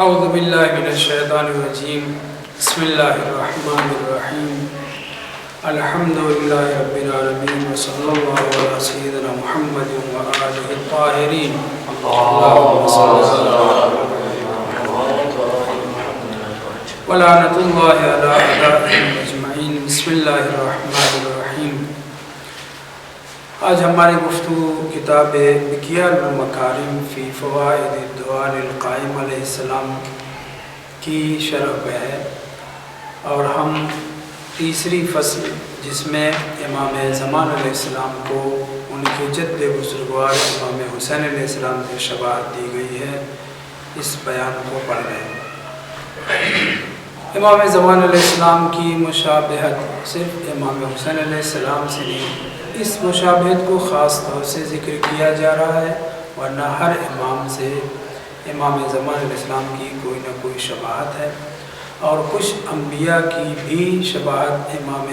اعوذ باللہ من الشیطان الرجیم بسم اللہ الرحمن الرحیم الحمدللہ رب العالمین وصلی اللہ علی سیدنا محمد وآلہ الطاہرین اللہم صلی ولعنت اللہ علی اعدائہم اجمعین بسم اللہ الرحمن الرحیم۔ آج ہماری گفتگو کتاب مکیال المکارم فی فوائد الدعاء للقائم علیہ السلام کی شرح پہ ہے، اور ہم تیسری فصل جس میں امام زمان علیہ السلام کو ان کے جد بزرگوار امام حسین علیہ السلام سے شباہت دی گئی ہے، اس بیان کو پڑھ رہے ہیں۔ امام زمان علیہ السلام کی مشابہت صرف امام حسین علیہ السلام سے نہیں، اس مشابہت کو خاص طور سے ذکر کیا جا رہا ہے، ورنہ ہر امام سے امام زمان علیہ السلام کی کوئی نہ کوئی شباہت ہے، اور کچھ انبیاء کی بھی شباہت امام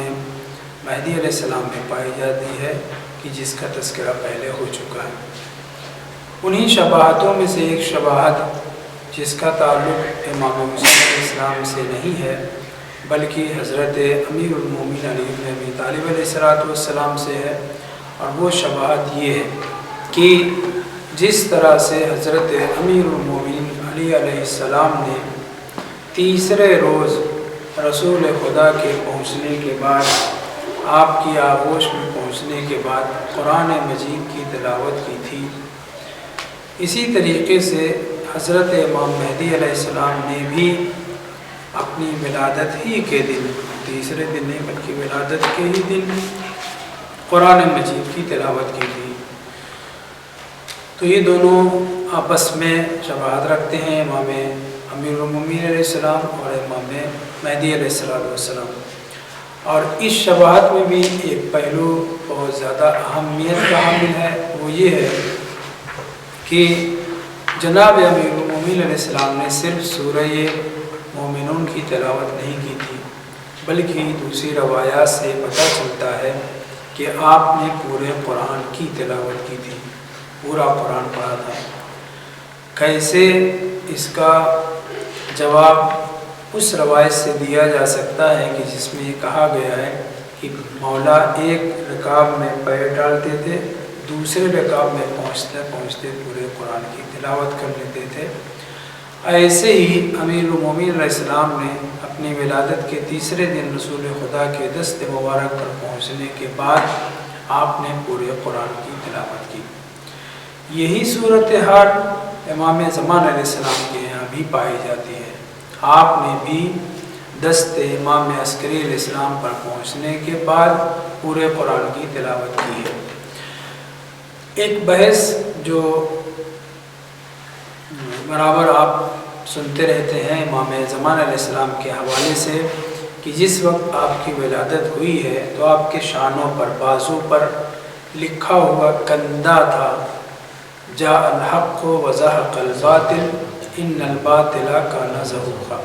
مہدی علیہ السلام میں پائی جاتی ہے کہ جس کا تذکرہ پہلے ہو چکا ہے۔ انہی شباہتوں میں سے ایک شباہت جس کا تعلق امام حسین علیہ السلام سے نہیں ہے بلکہ حضرت امیر المومنین علی بن ابی طالب علیہ السلام سے ہے، اور وہ شباہت یہ ہے کہ جس طرح سے حضرت امیر المومنین علی علیہ السلام نے تیسرے روز رسول خدا کے پہنچنے کے بعد، آپ کی آغوش میں پہنچنے کے بعد قرآن مجید کی تلاوت کی تھی، اسی طریقے سے حضرت امام مہدی علیہ السلام نے بھی اپنی ولادت ہی کے دن، تیسرے دن نہیں بلکہ ولادت کے ہی دن قرآن مجید کی تلاوت کی تھی۔ تو یہ دونوں آپس میں شباہت رکھتے ہیں، امام امیر المومنین علیہ السلام اور امام مہدی علیہ السلام، اور اس شباہت میں بھی ایک پہلو بہت زیادہ اہمیت کا حامل ہے، وہ یہ ہے کہ جناب امیر المومنین علیہ السلام نے صرف سورہ مومنون کی تلاوت نہیں کی تھی، بلکہ دوسری روایات سے پتہ چلتا ہے کہ آپ نے پورے قرآن کی تلاوت کی تھی، پورا قرآن پڑھا تھا۔ کیسے؟ اس کا جواب اس روایت سے دیا جا سکتا ہے کہ جس میں یہ کہا گیا ہے کہ مولا ایک رکعت میں پیر ڈالتے تھے، دوسرے رکعت میں پہنچتے پہنچتے پورے قرآن کی تلاوت کر لیتے تھے۔ ایسے ہی امیر المومنین علیہ السلام نے اپنی ولادت کے تیسرے دن رسول خدا کے دست مبارک پر پہنچنے کے بعد آپ نے پورے قرآن کی تلاوت کی۔ یہی صورتحال امام زمان علیہ السلام کے یہاں بھی پائی جاتی ہے، آپ نے بھی دست امام عسکری علیہ السلام پر پہنچنے کے بعد پورے قرآن کی تلاوت کی ہے۔ ایک بحث جو برابر آپ سنتے رہتے ہیں امام زمان علیہ السلام کے حوالے سے کہ جس وقت آپ کی ولادت ہوئی ہے تو آپ کے شانوں پر، بازو پر لکھا ہوا کندہ تھا، جاء الحق وزهق الباطل ان الباطل کان زہوقا۔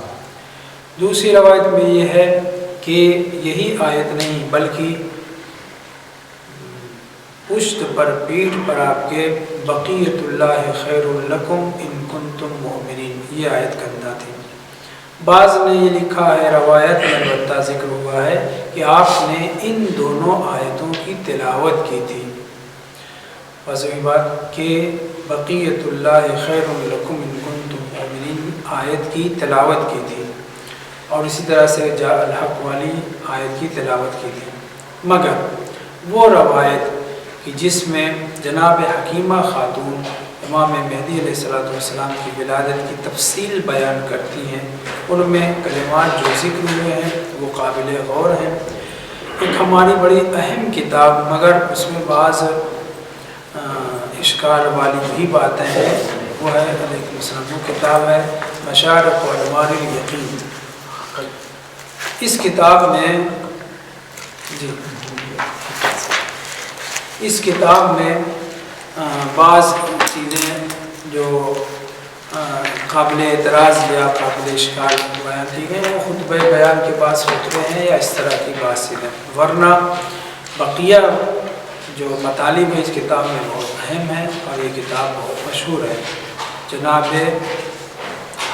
دوسری روایت میں یہ ہے کہ یہی آیت نہیں بلکہ پشت پر، پیٹھ پر آپ کے بقیت اللہ خیر لکم ان کنتم مؤمنین، یہ آیت کندہ تھی۔ بعض نے یہ لکھا ہے، روایت میں البتہ ذکر ہوا ہے کہ آپ نے ان دونوں آیتوں کی تلاوت کی تھی۔ واضح بات کہ بقیت اللہ خیر لکم ان کنتم مؤمنین آیت کی تلاوت کی تھی، اور اسی طرح سے جاء الحق والی آیت کی تلاوت کی تھی، مگر وہ روایت کہ جس میں جناب حکیمہ خاتون امام مہدی علیہ السلام کی ولادت کی تفصیل بیان کرتی ہیں، ان میں کلمات جو ذکر ہوئے ہیں وہ قابل غور ہیں۔ ایک ہماری بڑی اہم کتاب، مگر اس میں بعض اشکال والی بھی باتیں ہیں، وہ ہے علیکم السلام، وہ کتاب ہے مشارق و انوار الیقین۔ اس کتاب میں اس کتاب میں بعض چیزیں جو قابل اعتراض یا قابل اشکال بیان کی گئی ہیں، خطبہ بیان کے بعض خطبے ہیں یا اس طرح کی بات ہیں، ورنہ بقیہ جو مطالب ہیں اس کتاب میں بہت اہم ہیں، اور یہ کتاب بہت مشہور ہے۔ جناب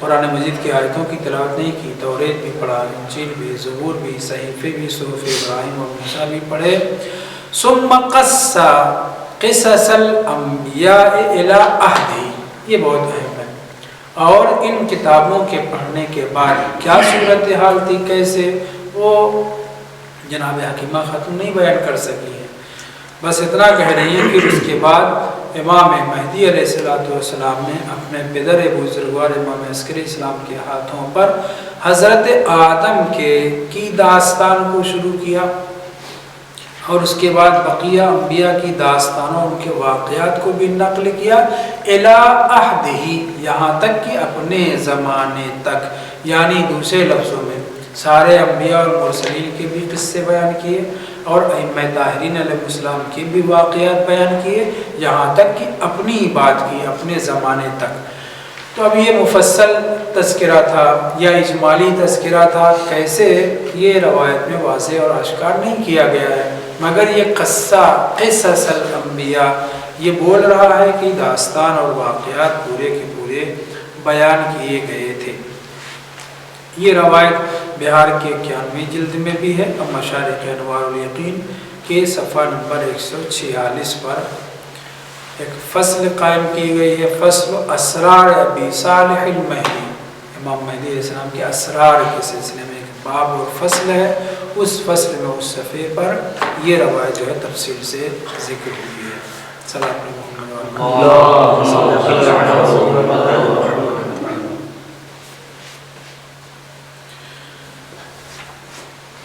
قرآن مجید کی آیتوں کی تلاوت نہیں کی، توریت بھی پڑھا، انجیل بھی، زبور بھی، صحیفے بھی، صحف ابراہیم اور موسیٰ بھی پڑھے۔ ثم قص قصص الانبیاء الی عہدہ، یہ بہت اہم ہے۔ اور ان کتابوں کے پڑھنے کے بعد کیا صورتحال تھی، کیسے، وہ جناب حکیمہ خاتون نہیں بیان کر سکی ہیں، بس اتنا کہہ رہی ہیں کہ اس کے بعد امام مہدی علیہ السلام نے اپنے پدر بزرگوار امام عسکری اسلام کے ہاتھوں پر حضرت آدم کی داستان کو شروع کیا، اور اس کے بعد بقیہ انبیاء کی داستانوں، ان کے واقعات کو بھی نقل کیا، الی عہدہ، یہاں تک کہ اپنے زمانے تک، یعنی دوسرے لفظوں میں سارے انبیاء اور مرسلین کے بھی قصے بیان کیے، اور ائمہ طاہرین علیہ السلام کے بھی واقعات بیان کیے، یہاں تک کہ اپنی بات کی، اپنے زمانے تک۔ تو اب یہ مفصل تذکرہ تھا یا اجمالی تذکرہ تھا، کیسے، یہ روایت میں واضح اور آشکار نہیں کیا گیا ہے، مگر یہ قصہ قصص الانبیاء یہ بول رہا ہے کہ داستان اور واقعات پورے کے پورے بیان کیے گئے تھے۔ یہ روایت بہار کے 91 جلد میں بھی ہے، اور مشارق انوار الیقین کے صفحہ نمبر 146 پر ایک فصل قائم کی گئی ہے، فصل اسرار ابی صالح المہدی، امام مہدی علیہ السلام کے اسرار کے سلسلے میں ایک باب اور فصل ہے، اس فصل میں اس صفحے پر یہ روایت جو ہے تفصیل سے ذکر ہوئی ہے۔ صلی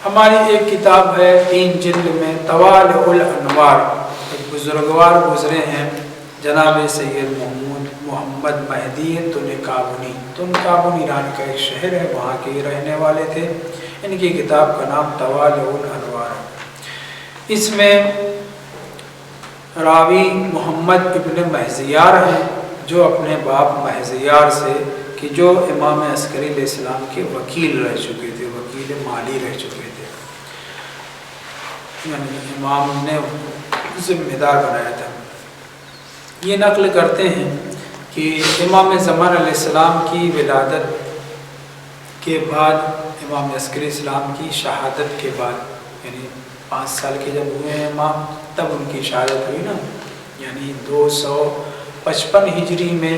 ہماری ایک کتاب ہے 3 جلد میں، طوالع الانوار، ایک بزرگوار گزرے ہیں جناب سید محمد مہدی تنکابنی، تنکابن ایران کا ایک شہر ہے، وہاں کے ہی رہنے والے تھے۔ ان کی کتاب کا نام طوالع الانوار ہے۔ اس میں راوی محمد ابن مہزیار ہیں، جو اپنے باپ مہزیار سے، کہ جو امام عسکری علیہ السلام کے وکیل رہ چکے تھے، وکیل مالی رہ چکے تھے، یعنی امام نے ذمہ دار بنایا تھا۔ یہ نقل کرتے ہیں کہ امام زمان علیہ السلام کی ولادت کے بعد، امام عسکری اسلام کی شہادت کے بعد، یعنی 5 سال کے جب ہوئے ہیں امام، تب ان کی شہادت ہوئی نا، یعنی 255 ہجری میں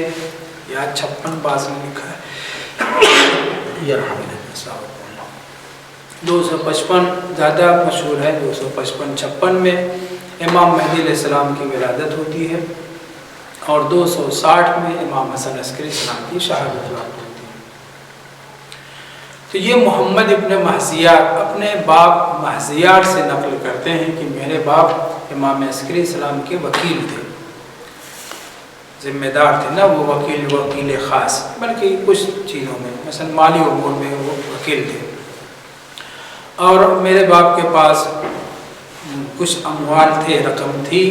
یا 56 بعض میں لکھا ہے، 255 زیادہ مشہور ہے، 255-56 میں امام مہدی علیہ السلام کی ولادت ہوتی ہے، اور 260 میں امام حسن عسکری اسلام کی شہادت ہوتی ہے۔ تو یہ محمد ابن مہزیار اپنے باپ مہزیار سے نقل کرتے ہیں کہ میرے باپ امام عسکری اسلام کے وکیل تھے، ذمہ دار تھے نا، وہ وکیل خاص، بلکہ کچھ چیزوں میں مثلا مالی امور میں وہ وکیل تھے، اور میرے باپ کے پاس کچھ اموال تھے، رقم تھی،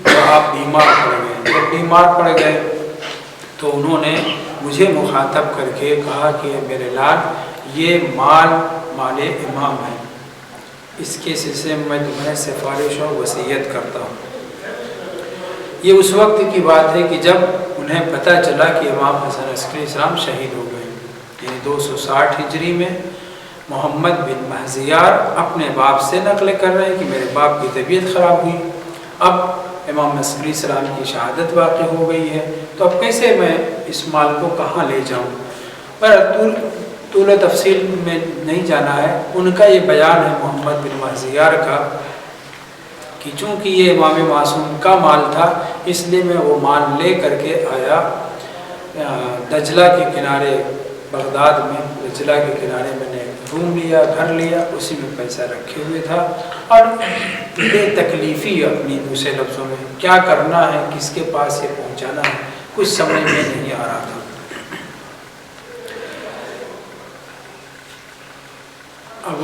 تو آپ بیمار پڑ گئے۔ جب بیمار پڑ گئے تو انہوں نے مجھے مخاطب کر کے کہا کہ میرے لال، یہ مال امام ہے، اس کے سلسلے میں تمہیں سفارش اور وصیت کرتا ہوں۔ یہ اس وقت کی بات ہے کہ جب انہیں پتہ چلا کہ امام حسن عسکری اسلام شہید ہو گئے، یعنی 260 ہجری میں محمد بن مہزیار اپنے باپ سے نقل کر رہے ہیں کہ میرے باپ کی طبیعت خراب ہوئی، اب امام عسکری اسلام کی شہادت واقع ہو گئی ہے، تو اب کیسے میں اس مال کو کہاں لے جاؤں؟ پر طول و تفصیل میں نہیں جانا ہے، ان کا یہ بیان ہے محمد بن مہزیار کا کہ چونکہ یہ امام معصوم کا مال تھا، اس لیے میں وہ مال لے کر کے آیا دجلہ کے کنارے، بغداد میں دجلہ کے کنارے میں نے روم لیا، گھر لیا، اسی میں پیسہ رکھے ہوئے تھا، اور بے تکلیفی اپنی دوسرے لفظوں میں کیا کرنا ہے، کس کے پاس یہ پہنچانا ہے، کچھ سمجھ میں نہیں آ رہا تھا۔ اب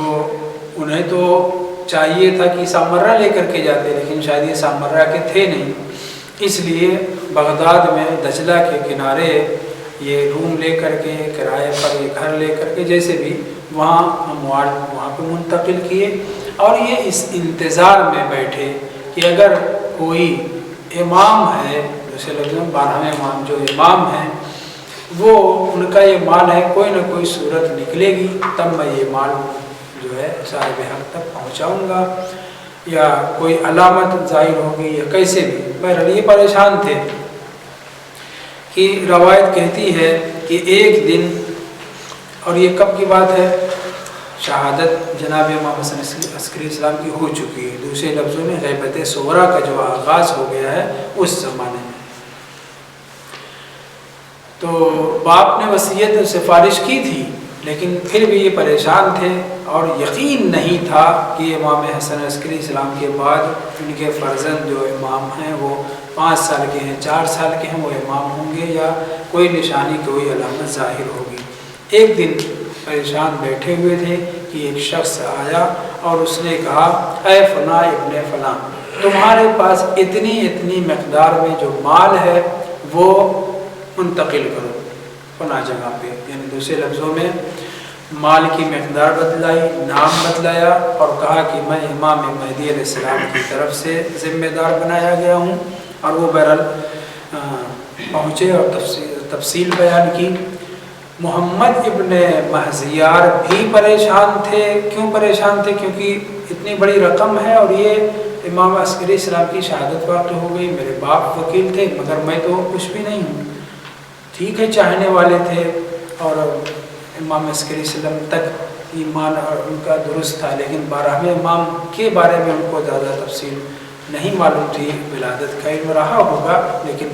انہیں تو چاہیے تھا کہ سامرہ لے کر کے جاتے، لیکن شاید یہ سامرہ کے تھے نہیں، اس لیے بغداد میں دجلہ کے کنارے یہ روم لے کر کے، کرائے پر یہ گھر لے کر کے، جیسے بھی وہاں اموال وہاں پہ منتقل کیے، اور یہ اس انتظار میں بیٹھے کہ اگر کوئی امام ہے، دوسرے لفظوں میں 12ویں امام جو امام ہیں، وہ ان کا یہ مال ہے، کوئی نہ کوئی صورت نکلے گی تب میں یہ مال جو ہے صاحب حق تک پہنچاؤں گا، یا کوئی علامت ظاہر ہوگی یا کیسے بھی۔ بہرحال یہ پریشان تھے کہ روایت کہتی ہے کہ ایک دن، اور یہ کب کی بات ہے، شہادت جناب امام حسن عسکری السلام کی ہو چکی ہے، دوسرے لفظوں میں غیبت صغریٰ کا جو آغاز ہو گیا ہے اس زمانے میں۔ تو باپ نے وصیت سفارش کی تھی، لیکن پھر بھی یہ پریشان تھے اور یقین نہیں تھا کہ امام حسن عسکری السلام کے بعد ان کے فرزند جو امام ہیں وہ 5 سال کے ہیں، 4 سال کے ہیں، وہ امام ہوں گے یا کوئی نشانی کوئی علامت ظاہر ہوگی۔ ایک دن پریشان بیٹھے ہوئے تھے کہ ایک شخص آیا اور اس نے کہا، اے فلاں ابن فلاں، تمہارے پاس اتنی مقدار میں جو مال ہے وہ منتقل کرو فلاں جگہ پہ، یعنی دوسرے لفظوں میں مال کی مقدار بتلائی، نام بتلایا اور کہا کہ میں امام مہدی علیہ السلام کی طرف سے ذمہ دار بنایا گیا ہوں، اور وہ بہرحال پہنچے اور تفصیل بیان کی۔ محمد ابن مہزیار بھی پریشان تھے۔ کیوں پریشان تھے؟ کیونکہ اتنی بڑی رقم ہے اور یہ امام عسکری السلام کی شہادت واقع ہو گئی، میرے باپ وکیل تھے مگر میں تو کچھ بھی نہیں ہوں۔ ٹھیک ہے، چاہنے والے تھے اور امام عسکری السلام تک ایمان اور ان کا درست تھا، لیکن 12ویں امام کے بارے میں ان کو زیادہ تفصیل نہیں معلوم تھی۔ ولادت کا علم رہا ہوگا لیکن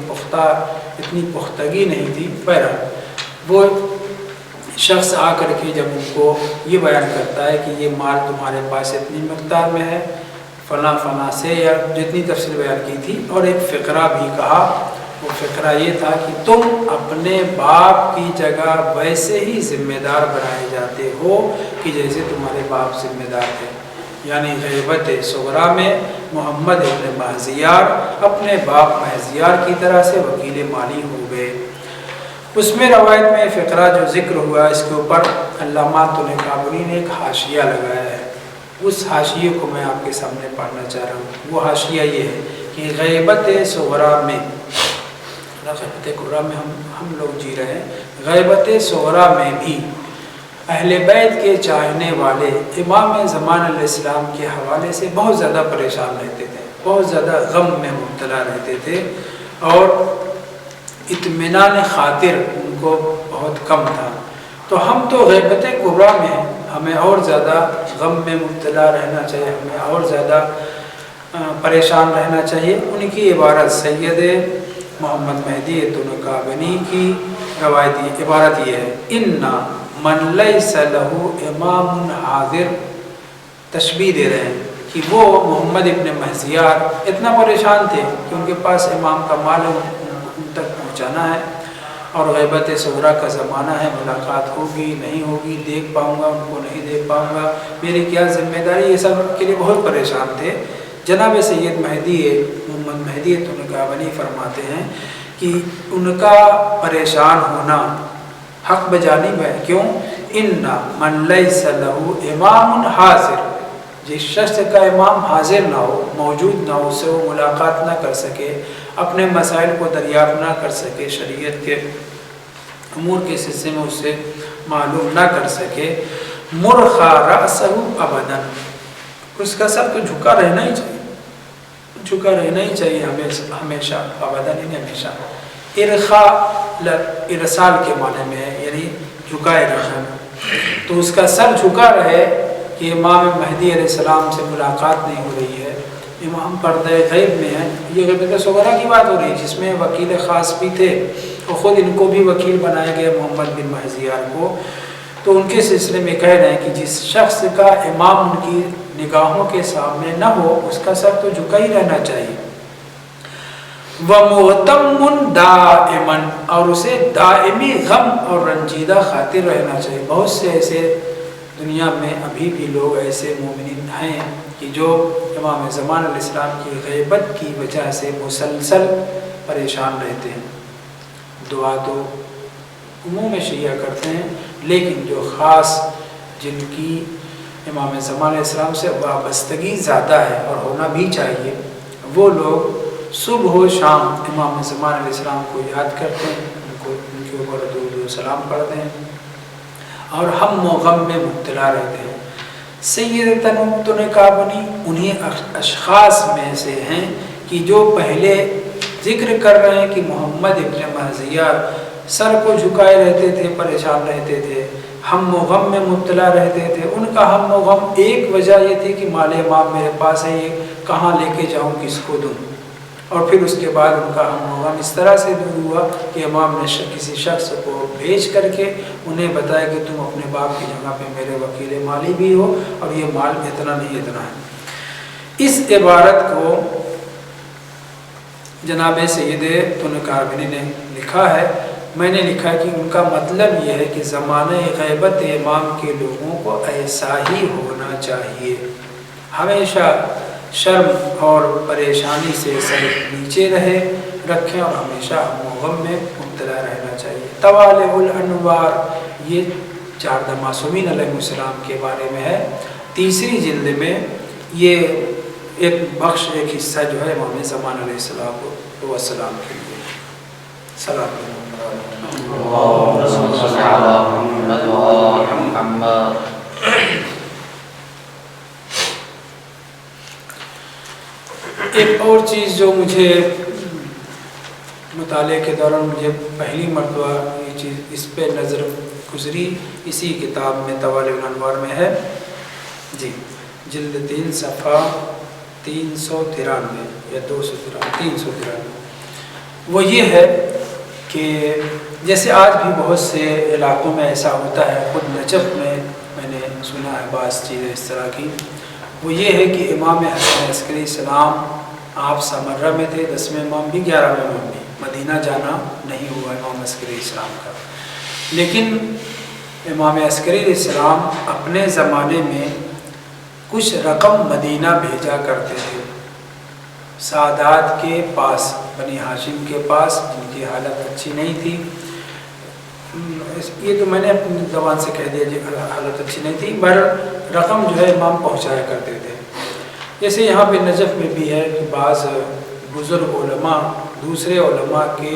اتنی پختگی نہیں تھی۔ بہرحال وہ شخص آ کر کے جب ان کو یہ بیان کرتا ہے کہ یہ مال تمہارے پاس اتنی مقدار میں ہے فلاں فلاں سے، یا جتنی تفصیل بیان کی تھی، اور ایک فقرہ بھی کہا، وہ فقرہ یہ تھا کہ تم اپنے باپ کی جگہ ویسے ہی ذمہ دار بنائے جاتے ہو کہ جیسے تمہارے باپ ذمہ دار تھے۔ یعنی غیبت صغریٰ میں محمد ابن مہزیار اپنے باپ مہزیار کی طرح سے وکیل مالی ہو گئے۔ اس میں روایت میں فقرہ جو ذکر ہوا، اس کے اوپر علامہ طلعکابنی نے ایک حاشیہ لگایا ہے، اس حاشیے کو میں آپ کے سامنے پڑھنا چاہ رہا ہوں۔ وہ حاشیہ یہ ہے کہ غیبت صغریٰ میں، غیبت کبریٰ میں ہم لوگ جی رہے ہیں، غیبت صغریٰ میں بھی اہل بیت کے چاہنے والے امام زمان علیہ السلام کے حوالے سے بہت زیادہ پریشان رہتے تھے، بہت زیادہ غم میں مبتلا رہتے تھے، اور اطمینان خاطر ان کو بہت کم تھا۔ تو ہم تو غیبت کبریٰ میں ہیں، ہمیں اور زیادہ غم میں مبتلا رہنا چاہیے، ہمیں اور زیادہ پریشان رہنا چاہیے۔ ان کی عبارت سید محمد مہدی طلعکابنی کی روایتی عبارت یہ ہے، اِنَّ مَنْ لَيْسَ لَهُ امام حاضر، تشبیہ دے رہے ہیں کہ وہ محمد ابن مہزیار اتنا پریشان تھے کہ ان کے پاس امام کا مال ان تک پہنچانا ہے، اور غیبت صغریٰ کا زمانہ ہے، ملاقات ہوگی نہیں ہوگی، دیکھ پاؤں گا ان کو نہیں دیکھ پاؤں گا، میری کیا ذمہ داری، یہ سب کے لیے بہت پریشان تھے۔ جناب سید مہدی محمد مہدی طلعکابنی فرماتے ہیں کہ ان کا پریشان ہونا حق بجانب ہے۔ کیوں؟ اِنَّ مَنْ لَيْسَ لَهُ امام حاضر، جس شخص کا امام حاضر نہ ہو، موجود نہ ہو، اس سے وہ ملاقات نہ کر سکے، اپنے مسائل کو دریافت نہ کر سکے، شریعت کے امور کے سلسلے میں اس سے معلوم نہ کر سکے، مُرْخَى رَأْسَهُ ابدا، اس کا سر تو جھکا رہنا ہی چاہیے، جھکا رہنا ہی چاہیے ہمیشہ، ابدا نہیں ہمیشہ۔ ارسال کے معنی میں ہے، یعنی جھکائے رکھنا، تو اس کا سر جھکا رہے کہ امام مہدی علیہ السلام سے ملاقات نہیں ہو رہی ہے، امام پردہ غیب میں ہے۔ یہ غیبت صغریٰ کی بات ہو رہی ہے جس میں وکیل خاص بھی تھے، اور خود ان کو بھی وکیل بنایا گیا محمد بن مہزیار کو۔ تو ان کے سلسلے میں کہہ رہے ہیں کہ جس شخص کا امام ان کی نگاہوں کے سامنے نہ ہو، اس کا سر تو جھکا ہی رہنا چاہیے۔ وَمُغْتَمٌ دَائِمًا، اور اسے دائمی غم اور رنجیدہ خاطر رہنا چاہیے۔ بہت سے ایسے دنیا میں ابھی بھی لوگ ایسے مومنین ہیں کہ جو امام زمان علیہ السلام کی غیبت کی وجہ سے مسلسل پریشان رہتے ہیں۔ دعا تو عموم شیعہ کرتے ہیں، لیکن جو خاص جن کی امام زمان علیہ السلام سے وابستگی زیادہ ہے اور ہونا بھی چاہیے، وہ لوگ صبح و شام امام زمان علیہ السلام کو یاد کرتے ہیں، ان کے اوپر درود و سلام پڑھتے ہیں اور ہم و غم میں مبتلا رہتے ہیں۔ سیدتاً ابن کعبنی انہیں اشخاص میں سے ہیں کہ جو پہلے ذکر کر رہے ہیں کہ محمد ابن مہزیہ سر کو جھکائے رہتے تھے، پریشان رہتے تھے، ہم و غم میں مبتلا رہتے تھے۔ ان کا ہم و غم ایک وجہ یہ تھی کہ مال امام میرے پاس ہے، یہ کہاں لے کے جاؤں، کس کو دوں۔ اور پھر اس کے بعد ان کا ہم و غم اس طرح سے دور ہوا کہ امام نے کسی شخص کو بھیج کر کے انہیں بتایا کہ تم اپنے باپ کی جگہ پہ میرے وکیل مالی بھی ہو، اور یہ مال اتنا نہیں اتنا ہے۔ اس عبارت کو جناب سید ابن کعبنی نے لکھا ہے۔ میں نے لکھا کہ ان کا مطلب یہ ہے کہ زمانہ غیبت امام کے لوگوں کو ایسا ہی ہونا چاہیے، ہمیشہ شرم اور پریشانی سے سر نیچے رکھیں اور ہمیشہ ہم و غم میں مبتلا رہنا چاہیے۔ طوالع الانوار، یہ 4 معصومین علیہ السلام کے بارے میں ہے۔ تیسری جلد میں یہ ایک بخش، ایک حصہ جو ہے امام زمان علیہ السلام کے لیے۔ سلام علیکم۔ ایک اور چیز جو مجھے مطالعے کے دوران مجھے پہلی مرتبہ یہ چیز اس پہ نظر گزری، اسی کتاب میں طوالع الانوار میں ہے جی، جلد 3 صفحہ 393 یا 393، وہ یہ ہے کہ جیسے آج بھی بہت سے علاقوں میں ایسا ہوتا ہے، خود نجف میں نے سنا ہے بعض چیزیں اس طرح کی، وہ یہ ہے کہ امام حسن عسکری السلام آپ سمرہ میں تھے، 10ویں امام بھی 11ویں امام بھی، مدینہ جانا نہیں ہوا امام عسکری السلام کا، لیکن امام عسکری السلام اپنے زمانے میں کچھ رقم مدینہ بھیجا کرتے تھے سادات کے پاس، بنی ہاشم کے پاس، جن کی حالت اچھی نہیں تھی۔ یہ تو میں نے اپنی زبان سے کہہ دیا جی، حالت اچھی نہیں تھی، پر رقم جو ہے امام پہنچایا کرتے تھے۔ جیسے یہاں پہ نجف میں بھی ہے کہ بعض بزرگ علماء دوسرے علماء کے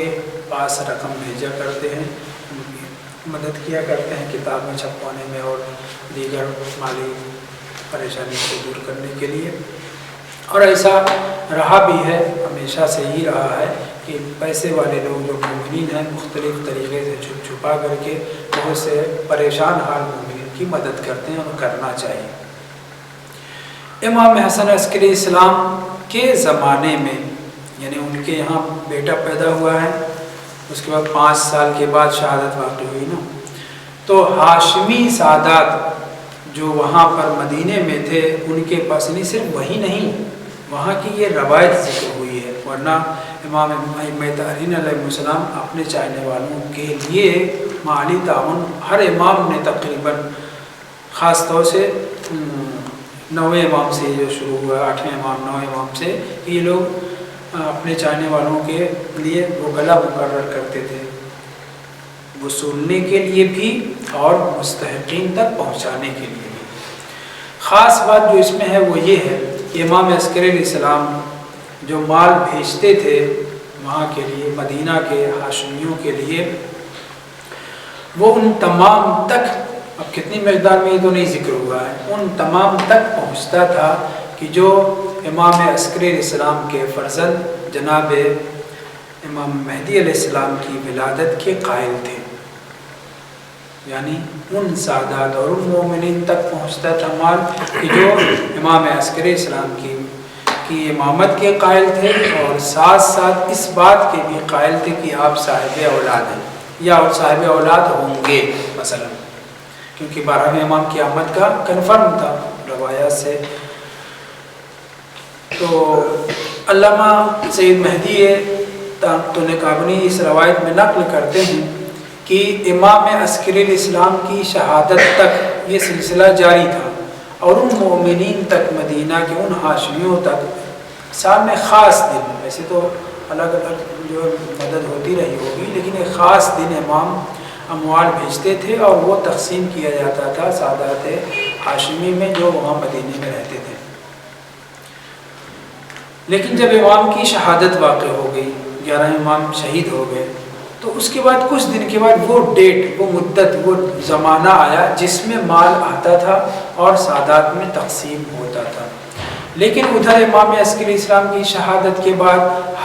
پاس رقم بھیجا کرتے ہیں، ان کی مدد کیا کرتے ہیں کتابیں چھپوانے میں اور دیگر مالی پریشانی کو دور کرنے کے لیے، اور ایسا رہا بھی ہے، ہمیشہ سے ہی رہا ہے کہ پیسے والے لوگ جو مومنین ہیں مختلف طریقے سے چھپ چھپا کر کے بہت سے پریشان حال مومنین کی مدد کرتے ہیں، اور کرنا چاہیے۔ امام حسن عسکری السلام کے زمانے میں، یعنی ان کے یہاں بیٹا پیدا ہوا ہے، اس کے بعد 5 سال کے بعد شہادت واقع ہوئی نا، تو ہاشمی سادات جو وہاں پر مدینے میں تھے، ان کے پاس نہیں، صرف وہی نہیں، وہاں کی یہ روایت ذکر ہوئی ہے، ورنہ امام تحرین علیہ السلام اپنے چاہنے والوں کے لیے مالی تعاون ہر امام نے تقریباً، خاص طور سے 9ویں امام سے جو شروع ہوا، 8ویں امام 9ویں امام سے، کہ یہ لوگ اپنے چاہنے والوں کے لیے وہ گلا مقرر کرتے تھے، وصولنے کے لیے بھی اور مستحقین تک پہنچانے کے لیے بھی۔ خاص بات جو اس میں ہے وہ یہ ہے کہ امام عسکری علیہ السلام جو مال بھیجتے تھے وہاں کے لیے، مدینہ کے ہاشمیوں کے لیے، وہ ان تمام تک، اب کتنی مقدار میں یہ تو نہیں ذکر ہوا ہے، ان تمام تک پہنچتا تھا کہ جو امام عسکری علیہ السلام کے فرزند جناب امام مہدی علیہ السلام کی ولادت کے قائل تھے، یعنی ان سادات اور ان مومنین تک پہنچتا تھا مال کہ جو امام عسکری السلام کی امامت کے قائل تھے، اور ساتھ ساتھ اس بات کے بھی قائل تھے کہ آپ صاحب اولاد ہیں یا صاحب اولاد ہوں گے مثلا، کیونکہ 12ویں امام کی آمد کا کنفرم تھا روایات سے۔ تو علامہ سید مہدی ابن کعبنی اس روایت میں نقل کرتے ہیں کہ امام عسکری الاسلام کی شہادت تک یہ سلسلہ جاری تھا، اور ان مومنین تک، مدینہ کے ان ہاشمیوں تک سال میں خاص دن، ویسے تو الگ الگ جو مدد ہوتی رہی ہوگی، لیکن ایک خاص دن امام اموال بھیجتے تھے اور وہ تقسیم کیا جاتا تھا سادات ہاشمی میں جو وہاں مدینے میں رہتے تھے۔ لیکن جب امام کی شہادت واقع ہو گئی، 11 امام شہید ہو گئے، تو اس کے بعد کچھ دن کے بعد وہ ڈیٹ، وہ مدت، وہ زمانہ آیا جس میں مال آتا تھا اور سادات میں تقسیم ہوتا تھا. لیکن ادھر امام عسکری اسلام کی شہادت کے بعد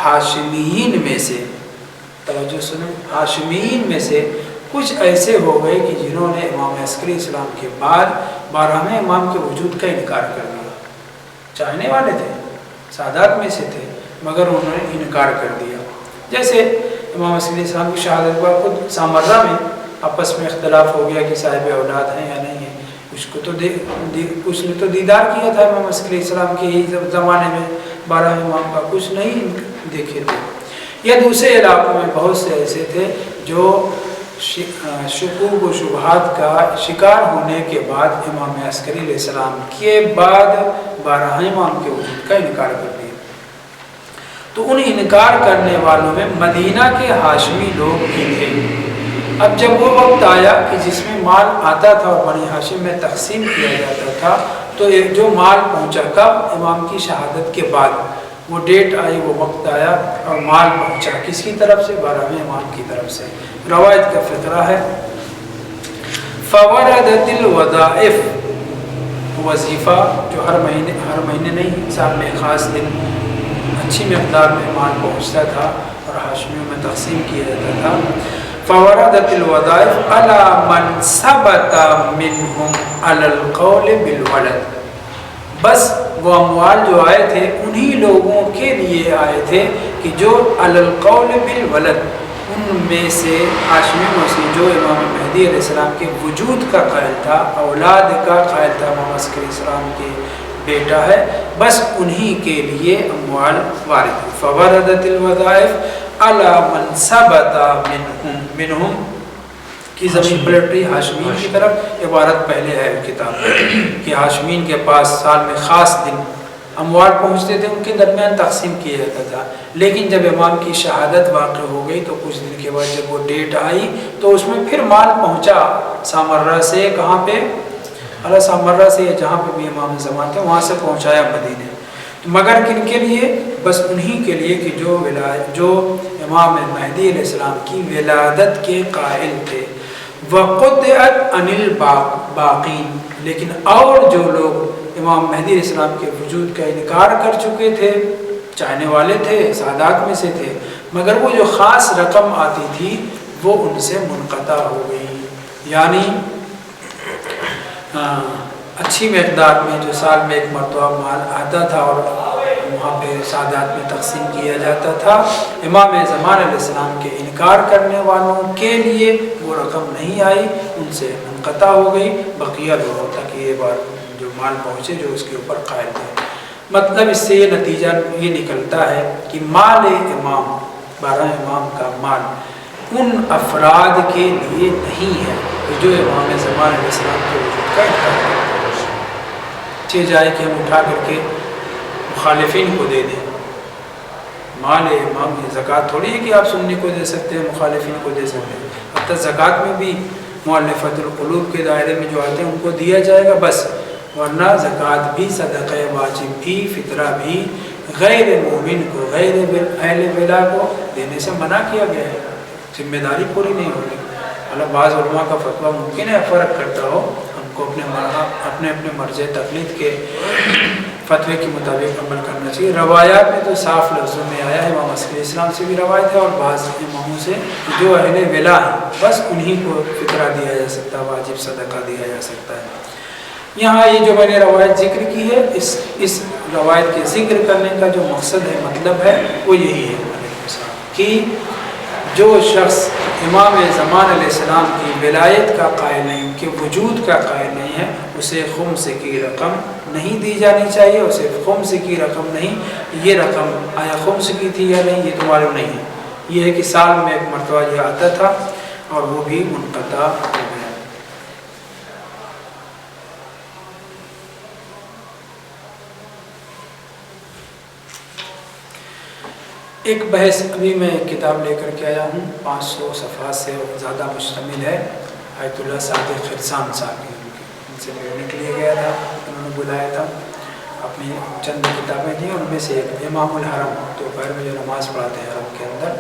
ہاشمیین میں سے، توجہ سنیں، ہاشمیین میں سے کچھ ایسے ہو گئے کہ جنہوں نے امام عسکری اسلام کے بعد 12ویں امام کے وجود کا انکار کر دیا. چاہنے والے تھے، سادات میں سے تھے، مگر انہوں نے انکار کر دیا. جیسے امام عسکری اسلام کی شہادت کے بعد خود سامرہ میں آپس میں اختلاف ہو گیا کہ صاحب اولاد ہیں یا نہیں ہیں. کچھ نے تو دیدار کیا تھا امام عسکری اسلام کے ہی زمانے میں 12ویں امام کا، کچھ نہیں دیکھے تھے. یا دوسرے علاقوں میں بہت سے ایسے تھے جو شکوک و شبہات کا شکار ہونے کے بعد امام عسکری علیہ السلام کے بعد 12ویں امام کے وجود کا انکار کر دیا. تو ان انکار کرنے والوں میں مدینہ کے ہاشمی لوگ بھی تھے. اب جب وہ وقت آیا کہ جس میں مال آتا تھا اور بنی ہاشم میں تقسیم کیا جاتا تھا، تو جو مال پہنچا کب؟ امام کی شہادت کے بعد. وہ ڈیٹ آئی، وہ وقت آیا اور مال پہنچا کس کی طرف سے؟ 12ویں امام کی طرف سے. روایت کا فقرہ ہے، فوردت الوظائف، وظیفہ جو ہر مہینے نہیں، سال میں خاص دن اچھی مقدار میں مال پہنچتا تھا اور ہاشمیوں میں تقسیم کیا جاتا تھا. فوردت الوظائف علی من ثبت منہم علی القول بالولد. بس وہ اموال جو آئے تھے انہی لوگوں کے لیے آئے تھے کہ جو علی القول بالولد، ان میں سے ہاشمیوں میں سے جو امام مہدی علیہ السلام کے وجود کا قائل تھا، اولاد کا قائل تھا، امام عسکری اسلام کے بیٹا ہے، بس انہی کے لیے اموال وارد ہے. فوردت الوظائف علی من ثبت منہم کی زمین پلٹری ہاشمین کی طرف. عبارت پہلے ہے کتاب کہ ہاشمین کے پاس سال میں خاص دن اموال پہنچتے تھے، ان کے درمیان تقسیم کیا جاتا تھا. لیکن جب امام کی شہادت واقع ہو گئی تو کچھ دن کے بعد جب وہ ڈیٹ آئی تو اس میں پھر مال پہنچا سامرہ سے. کہاں پہ؟ اعلیٰ سامرہ سے، جہاں پہ بھی امام زمان تھے وہاں سے پہنچایا مدینے. مگر کن کے لیے؟ بس انہی کے لیے کہ جو امام مہدی علیہ السلام کی ولادت کے قائل تھے. وَقُطِعَتْ عَنِ الْبَاقِينَ، لیکن اور جو لوگ امام مہدی علیہ السلام کے وجود کا انکار کر چکے تھے، چاہنے والے تھے، سادات میں سے تھے، مگر وہ جو خاص رقم آتی تھی وہ ان سے منقطع ہو گئی. یعنی اچھی مقدار میں جو سال میں ایک مرتبہ مال آتا تھا اور وہاں پہ سادات میں تقسیم کیا جاتا تھا، امام زمان علیہ السلام کے انکار کرنے والوں کے لیے وہ رقم نہیں آئی، ان سے منقطع ہو گئی. بقیہ لوگوں تک یہ بات جو مال پہنچے جو اس کے اوپر قائل تھے. مطلب اس سے یہ نتیجہ یہ نکلتا ہے کہ مال امام، 12 امام کا مال ان افراد کے لیے نہیں ہے جو امام زمان علیہ السلام کے وجود کا انکار کرتے ہیں. جائے کہ ہم اٹھا کر کے مخالفین کو دے دیں. مال امام کی زکوٰۃ تھوڑی ہے کہ آپ سنی کو دے سکتے ہیں، مخالفین کو دے سکتے ہیں. اب تک زکوٰۃ میں بھی مؤلفۃ القلوب کے دائرے میں جو آتے ہیں ان کو دیا جائے گا بس، ورنہ زکوٰۃ بھی، صدقہ واجب بھی، فطرہ بھی غیر مومن کو، غیر اہل ولا کو دینے سے منع کیا گیا ہے. ذمہ داری پوری نہیں ہوگی. اللہ بعض علماء کا فتویٰ ممکن ہے فرق کرتا ہو، کو اپنے مرض تقلید کے فتوے کے مطابق عمل کرنا چاہیے. روایات میں تو صاف لفظوں میں آیا ہے، امام عسکری اسلام سے بھی روایت ہے اور بعض اماموں سے جو اہل ولا ہیں بس انہی کو فطرہ دیا جا سکتا ہے، واجب صدقہ دیا جا سکتا ہے. یہاں یہ جو میں نے روایت ذکر کی ہے، اس روایت کے ذکر کرنے کا جو مقصد ہے، مطلب ہے، وہ یہی ہے کہ جو شخص امام زمان علیہ السلام کی ولایت کا قائل نہیں، ان کے وجود کا قائل نہیں ہے، اسے خمس کی رقم نہیں دی جانی چاہیے. اسے خمس کی رقم نہیں، یہ رقم آیا خمس کی تھی یا نہیں یہ تو معلوم نہیں ہے. یہ ہے کہ سال میں ایک مرتبہ یہ آتا تھا اور وہ بھی منقطع ہو گیا. ایک بحث ابھی میں کتاب لے کر کے آیا ہوں، 500 صفحات سے زیادہ مشتمل ہے. آیت اللہ صادق خرسان صاحب ان سے ملنے کے لیے گیا تھا، انہوں نے بلایا تھا. اپنی چند کتابیں تھیں، ان میں سے ایک امام الحرم، دوپہر میں جو نماز پڑھاتے ہیں حرم کے اندر،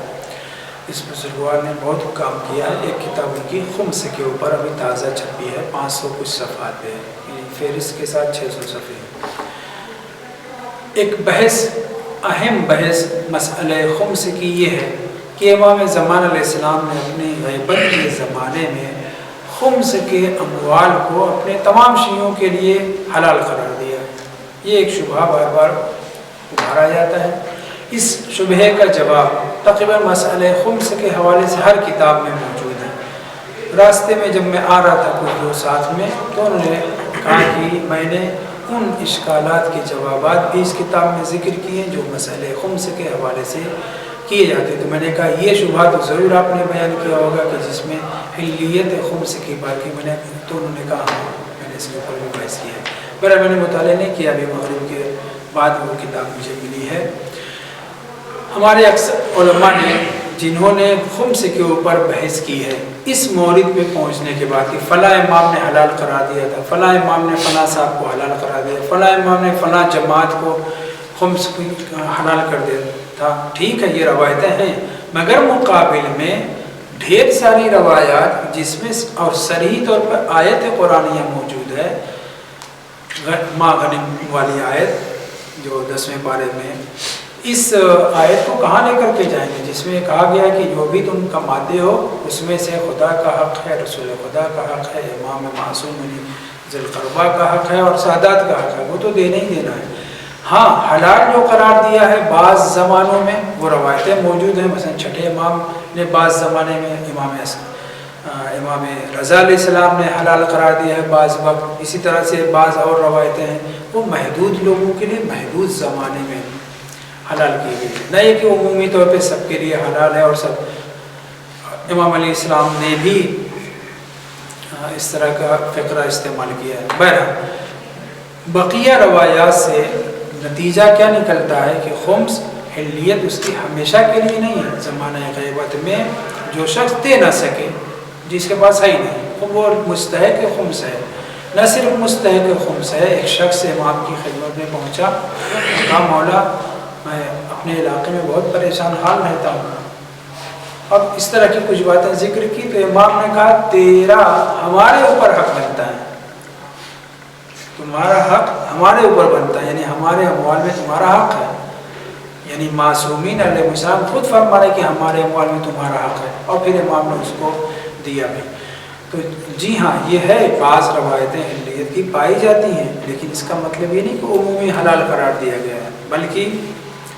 اس بزرگوار نے بہت کام کیا ہے. ایک کتاب ان کی خمس کے اوپر ابھی تازہ چھپی ہے، 500 کچھ صفحات پہ ہے، فہرست کے ساتھ 600 صفحے. ایک بحث، اہم بحث مسئلہ خمس کی یہ ہے کہ امام زمان علیہ السلام نے اپنی غیبت کے زمانے میں خمس کے اموال کو اپنے تمام شیعوں کے لیے حلال قرار دیا. یہ ایک شبہ بار بار ابھارا جاتا ہے. اس شبہے کا جواب تقریباً مسئلہ خمس کے حوالے سے ہر کتاب میں موجود ہے. راستے میں جب میں آ رہا تھا کچھ دو ساتھ میں، تو انہوں نے کہا کہ میں نے ان اشکالات کے جوابات بھی اس کتاب میں ذکر کیے ہیں جو مسئلہ خمس کے حوالے سے کیے جاتے. تو میں نے کہا یہ شبہ تو ضرور آپ نے بیان کیا ہوگا کہ جس میں حلیت خمس کی بات کی. تو انہوں نے کہا ہاں، میں نے اس کے اوپر بھی بحث کیا ہے. پر میں نے مطالعہ نہیں کیا، ابھی مغرب کے بعد وہ کتاب مجھے ملی ہے. ہمارے اکثر علماء نے جنہوں نے خمس کے اوپر بحث کی ہے، اس مورد پہ پہنچنے کے بعد کہ فلاں امام نے حلال قرار دیا تھا، فلاں امام نے فلاں صاحب کو حلال قرار دیا، فلاں امام نے فلاں جماعت کو خمس حلال کر دیا تھا. ٹھیک ہے، یہ روایتیں ہیں، مگر مقابل میں ڈھیر ساری روایات جس میں اور صریح طور پر آیت قرآنیہ موجود ہے. ما غنم والی آیت جو 10ویں پارے میں، اس آیت کو کہاں لے کر کے جائیں گے جس میں کہا گیا کہ جو بھی تم کماتے ہو اس میں سے خدا کا حق ہے، رسول خدا کا حق ہے، امام معصوم ذی القربہ کا حق ہے اور سادات کا حق ہے، وہ تو دینا ہی دینا ہے. ہاں، حلال جو قرار دیا ہے بعض زمانوں میں وہ روایتیں موجود ہیں. مثلا چھٹے امام نے بعض زمانے میں امام رضا علیہ السلام نے حلال قرار دیا ہے بعض وقت. اسی طرح سے بعض اور روایتیں ہیں وہ محدود لوگوں کے لیے محدود زمانے میں حلال کی گئی، نہ یہ کہ عمومی طور پہ سب کے لیے حلال ہے اور سب. امام علیہ السلام نے بھی اس طرح کا فقرہ استعمال کیا ہے. بہرحال بقیہ روایات سے نتیجہ کیا نکلتا ہے کہ خمس حلیت اس کی ہمیشہ کے لیے نہیں ہے. زمانہ غیبت میں جو شخص دے نہ سکے، جس کے پاس ہے ہی نہیں، وہ مستحق خمس ہے. نہ صرف مستحق خمس ہے، ایک شخص امام کی خدمت میں پہنچا، کہا مولا میں اپنے علاقے میں بہت پریشان حال رہتا ہوں. اب اس طرح کی کچھ باتیں ذکر کی تو امام نے کہا تیرا ہمارے اوپر حق بنتا ہے، تمہارا حق ہمارے اوپر بنتا ہے، یعنی ہمارے اموال میں تمہارا حق ہے. یعنی معصومین علیہ السلام خود فرما رہے کہ ہمارے اموال میں تمہارا حق ہے، اور پھر امام نے اس کو دیا بھی. تو جی ہاں، یہ ہے بعض روایتیں حلیت کی پائی جاتی ہیں، لیکن اس کا مطلب یہ نہیں کہ عمومی حلال قرار دیا گیا ہے، بلکہ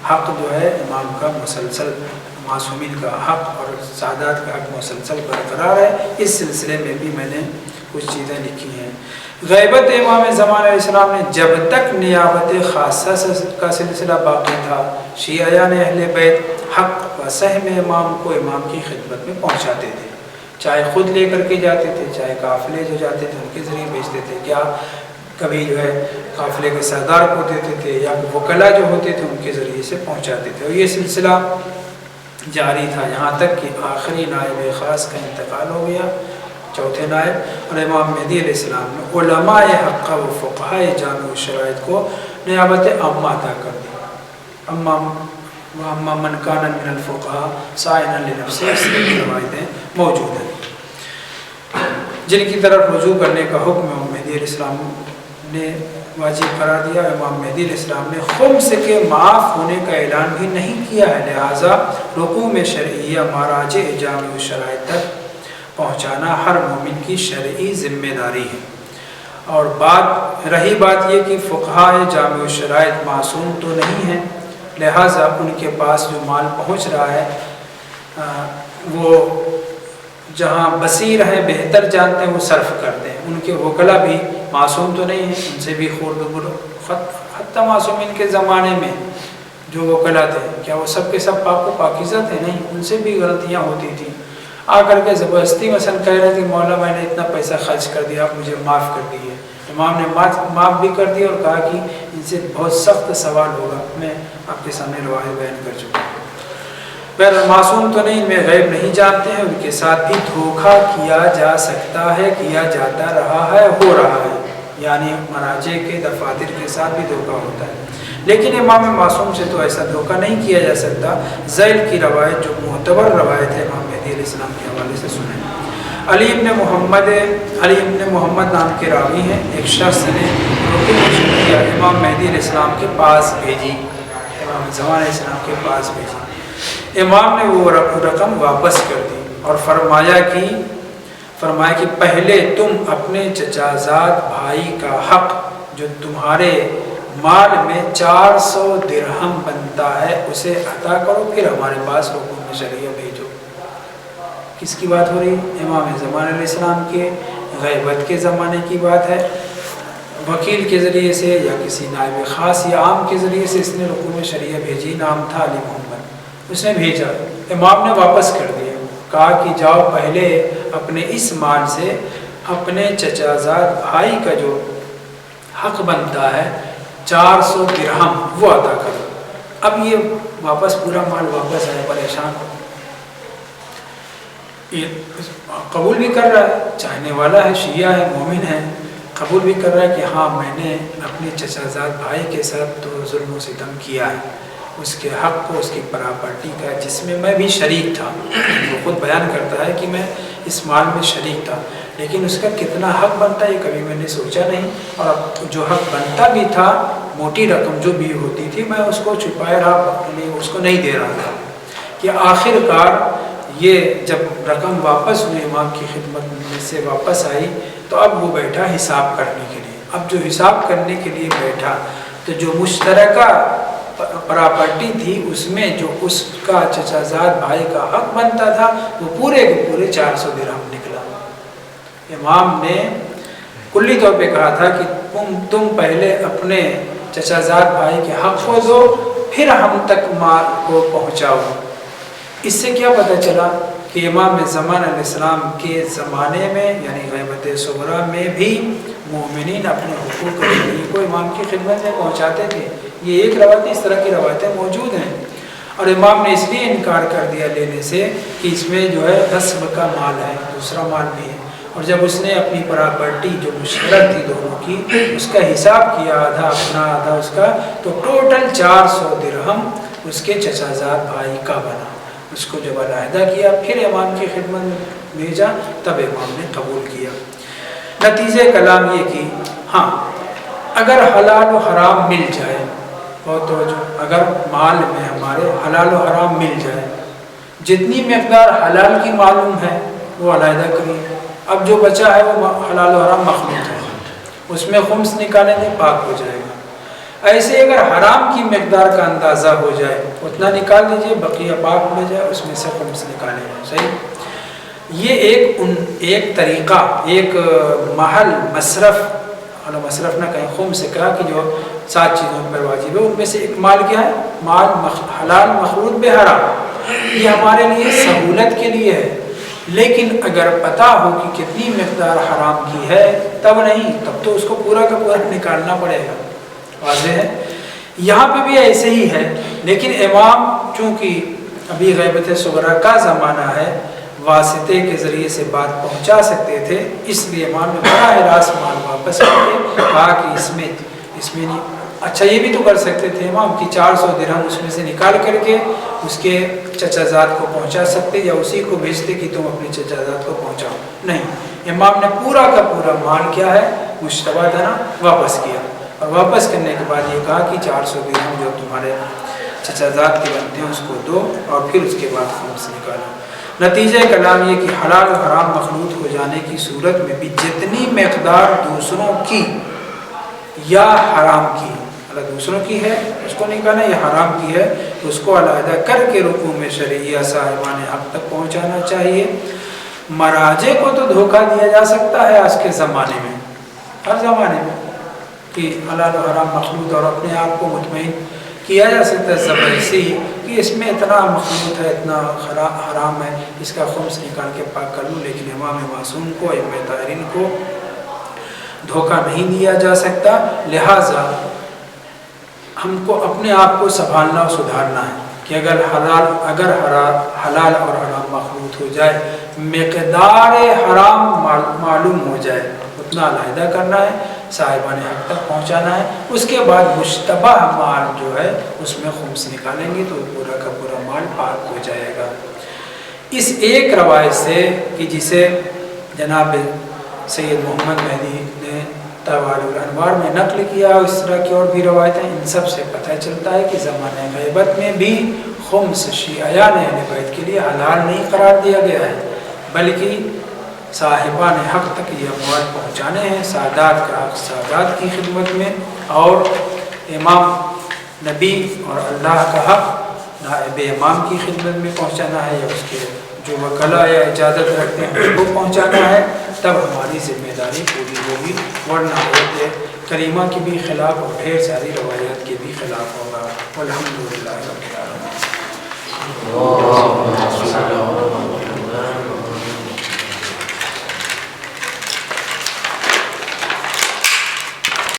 حق جو ہے امام کا مسلسل، معصومین کا حق اور سادات کا حق مسلسل برقرار ہے. اس سلسلے میں بھی میں نے کچھ چیزیں لکھی ہیں. غیبت امام زمان علیہ السلام نے جب تک نیابت خاصہ کا سلسلہ باقی تھا، شیعیان اہل بیت حق و سہم امام کو امام کی خدمت میں پہنچاتے تھے، چاہے خود لے کر کے جاتے تھے، چاہے قافلے جو جاتے تھے ان کے ذریعے بھیجتے تھے. کیا کبھی جو ہے قافلے کے سردار کو دیتے تھے یا وکلا جو ہوتے تھے ان کے ذریعے سے پہنچاتے تھے. اور یہ سلسلہ جاری تھا یہاں تک کہ آخری نائب خاص کا انتقال ہو گیا، چوتھے نائب، اور امام مہدی علیہ السلام نے علماء حق و فقہاء جامع الشرائط کو نیابت عامہ عطا کر دی. اما من کان من الفقہاء سائنا لنفسہ، اس کی روایتیں موجود ہیں جن کی طرف رجوع کرنے کا حکم امام مہدی علیہ السلام نے واجب قرار دیا. امام مہدی علیہ السلام نے خمس کے معاف ہونے کا اعلان بھی نہیں کیا ہے، لہٰذا رقوم شرعیہ مراجع جامع الشرائط تک پہنچانا ہر مومن کی شرعی ذمہ داری ہے. اور رہی بات یہ کہ فقہاء جامع الشرائط معصوم تو نہیں ہیں، لہٰذا ان کے پاس جو مال پہنچ رہا ہے وہ جہاں بصیر ہیں، بہتر جانتے ہیں، وہ صرف کرتے ہیں. ان کے وکلا بھی معصوم تو نہیں ہیں، ان سے بھی خورد و برد، حتیٰ معصومین کے زمانے میں جو وکلا تھے کیا وہ سب کے سب پاک و پاکیزہ تھے؟ نہیں، ان سے بھی غلطیاں ہوتی تھیں. آ کر کے زبردستی مثلا کہہ رہے تھے مولا میں نے اتنا پیسہ خرچ کر دیا، آپ مجھے معاف کر دیے. امام نے معاف بھی کر دیا اور کہا کہ ان سے بہت سخت سوال ہوگا. میں آپ کے سامنے روایت بیان کر چکا ہوں. بہرحال معصوم تو نہیں، ان میں غیب نہیں جانتے ہیں، ان کے ساتھ بھی دھوکہ کیا جا سکتا ہے، کیا جاتا رہا ہے، ہو رہا ہے. یعنی مراجع کے دفاتر کے ساتھ بھی دھوکہ ہوتا ہے، لیکن امام معصوم سے تو ایسا دھوکہ نہیں کیا جا سکتا۔ ذیل کی روایت جو معتبر روایت ہے امام مہدی علیہ السلام کے حوالے سے سنیں۔ علی ابن محمد نام کے راوی ہیں، ایک شخص نے رکن امام مہدی علیہ السلام کے پاس بھیجی، امام زمان علیہ السلام کے پاس بھیجی۔ امام نے وہ رقم واپس کر دی اور فرمایا کہ پہلے تم اپنے چچا زاد بھائی کا حق جو تمہارے مال میں 400 درہم بنتا ہے اسے عطا کرو، پھر ہمارے پاس حکم شرعیہ بھیجو۔ کس کی بات ہو رہی ہے؟ امام زمان علیہ السلام کے غیبت کے زمانے کی بات ہے۔ وکیل کے ذریعے سے یا کسی نائب خاص یا عام کے ذریعے سے اس نے حکم شرعیہ بھیجی، نام تھا علی محمد، اس نے بھیجا، امام نے واپس کر دیا، کہا کہ جاؤ پہلے اپنے اس مال سے اپنے چچا زاد بھائی کا جو حق بنتا ہے 400 درہم وہ ادا کرو۔ اب یہ واپس پورا مال واپس آیا، پریشان ہو، یہ قبول بھی کر رہا ہے، چاہنے والا ہے، شیعہ ہے، مومن ہے، قبول بھی کر رہا ہے کہ ہاں میں نے اپنے چچا زاد بھائی کے ساتھ تو ظلم و ستم کیا ہے، اس کے حق کو، اس کی پراپرٹی کا، جس میں میں بھی شریک تھا۔ وہ خود بیان کرتا ہے کہ میں اس مال میں شریک تھا، لیکن اس کا کتنا حق بنتا ہے یہ کبھی میں نے سوچا نہیں، اور جو حق بنتا بھی تھا، موٹی رقم جو بھی ہوتی تھی، میں اس کو چھپائے رہا، اس کو نہیں دے رہا تھا، کہ آخر کار یہ جب رقم واپس ہوئی، امام کی خدمت میں سے واپس آئی، تو اب وہ بیٹھا حساب کرنے کے لیے۔ اب جو حساب کرنے کے لیے بیٹھا تو جو مشترکہ پراپرٹی تھی اس میں جو اس کا چچا زاد بھائی کا حق بنتا تھا وہ پورے کے پورے 400 درہم نکلا۔ امام نے کلی طور پہ کہا تھا کہ تم پہلے اپنے چچا زاد بھائی کے حق کو دو، پھر ہم تک مال کو پہنچاؤ۔ اس سے کیا پتہ چلا کہ امام زمان علیہ السلام کے زمانے میں یعنی غیبت صغریٰ میں بھی مومنین اپنے حقوق کو امام کی خدمت میں پہنچاتے تھے۔ یہ ایک روایت، اس طرح کی روایتیں موجود ہیں، اور امام نے اس لیے انکار کر دیا لینے سے کہ اس میں جو ہے غصب کا مال ہے، دوسرا مال بھی ہے، اور جب اس نے اپنی پراپرٹی جو مشترک تھی دونوں کی اس کا حساب کیا، آدھا اپنا آدھا اس کا، تو ٹوٹل 400 درہم اس کے چچا زاد بھائی کا بنا۔ اس کو جب علیحدہ کیا، پھر امام کی خدمت میں بھیجا، تب امام نے قبول کیا۔ نتیجہ کلام یہ کہ ہاں اگر حلال و حرام مل جائے، بہت توجہ، اگر مال میں ہمارے حلال و حرام مل جائے، جتنی مقدار حلال کی معلوم ہے وہ علیحدہ کریے، اب جو بچا ہے وہ حلال و حرام مخلوط ہے، اس میں خمس نکالیں گے پاک ہو جائے گا۔ ایسے اگر حرام کی مقدار کا اندازہ ہو جائے اتنا نکال دیجئے، بقیہ پاک ہو جائے، اس میں سے خمس نکالیں گے، صحیح۔ یہ ایک طریقہ، ایک محل مصرف نہ کہیں، خمس سے کہا کہ جو 7 چیزوں پر واجب ہے ان میں سے ایک مال کیا ہے؟ مال حلال مخلوط بحرام۔ یہ ہمارے لیے سہولت کے لیے ہے، لیکن اگر پتہ ہو کہ کتنی مقدار حرام کی ہے تب نہیں، تب تو اس کو پورا کا پورا نکالنا پڑے گا، واضح ہے۔ یہاں پہ بھی ایسے ہی ہے، لیکن امام چونکہ ابھی غیبت صغریٰ کا زمانہ ہے، واسطے کے ذریعے سے بات پہنچا سکتے تھے، اس لیے امام نے براہ راست مال واپس کر کے کہا کہ اس میں نہیں۔ اچھا یہ بھی تو کر سکتے تھے امام کہ 400 درہم اس میں سے نکال کر کے اس کے چچا زاد کو پہنچا سکتے، یا اسی کو بھیجتے کہ تم اپنے چچا زاد کو پہنچاؤ، نہیں، امام نے پورا کا پورا مال کیا ہے مشتبہ دنا واپس کیا، اور واپس کرنے کے بعد یہ کہا کہ 400 درہم جو تمہارے چچا زاد کے بنتے ہیں اس کو دو، اور پھر اس کے بعد خمس نکالو۔ نتیجہ کلام یہ کہ حلال و حرام مخلوط ہو جانے کی صورت میں بھی جتنی مقدار دوسروں کی یا حرام کی، اگر دوسروں کی ہے اس کو نکالنا، یا حرام کی ہے تو اس کو علیحدہ کر کے رکوع شرعیہ صاحبان حق تک پہنچانا چاہیے۔ مراجع کو تو دھوکہ دیا جا سکتا ہے آج کے زمانے میں، ہر زمانے میں، کہ حلال و حرام مخلوط، اور اپنے آپ کو مطمئن کیا جا سکتا ہے زبر سے ہی کہ اس میں اتنا مخلوط ہے، اتنا حرام ہے، اس کا خمس نکال کے پاک کر لوں، لیکن امام معصوم کو، ائمہ طاہرین کو دھوکہ نہیں دیا جا سکتا۔ لہٰذا ہم کو اپنے آپ کو سنبھالنا اور سدھارنا ہے کہ اگر حلال اور حرام مخلوط ہو جائے، مقدار حرام معلوم ہو جائے، اتنا علیحدہ کرنا ہے، صاحبان حق تک پہنچانا ہے. اس کے بعد مشتبہ مال جو ہے اس میں خمس نکالیں گے تو پورا کا پورا مال پاک ہو جائے گا. اس ایک روایت سے کہ جسے جناب سید محمد مہدی نے توالع الانوار میں نقل کیا، اس طرح کی اور بھی روایتیں، ان سب سے پتہ چلتا ہے کہ زمانہ غیبت میں بھی خمس شیعیان اہل بیت کے لیے حلال نہیں قرار دیا گیا ہے، بلکہ صاحبان حق تک یہ اموال پہنچانے ہیں، سادات کا حق سادات کی خدمت میں، اور امام نبی اور اللہ کا حق نائب امام کی خدمت میں پہنچانا ہے، یا اس کے جو وکلا یا اجازت رکھتے ہیں وہ پہنچانا ہے. تب ہماری ذمہ داری پوری ہوگی، ورنہ آیت کریمہ کی بھی خلاف اور ڈھیر ساری روایات کے بھی خلاف ہوگا. والحمدللہ رب العالمین.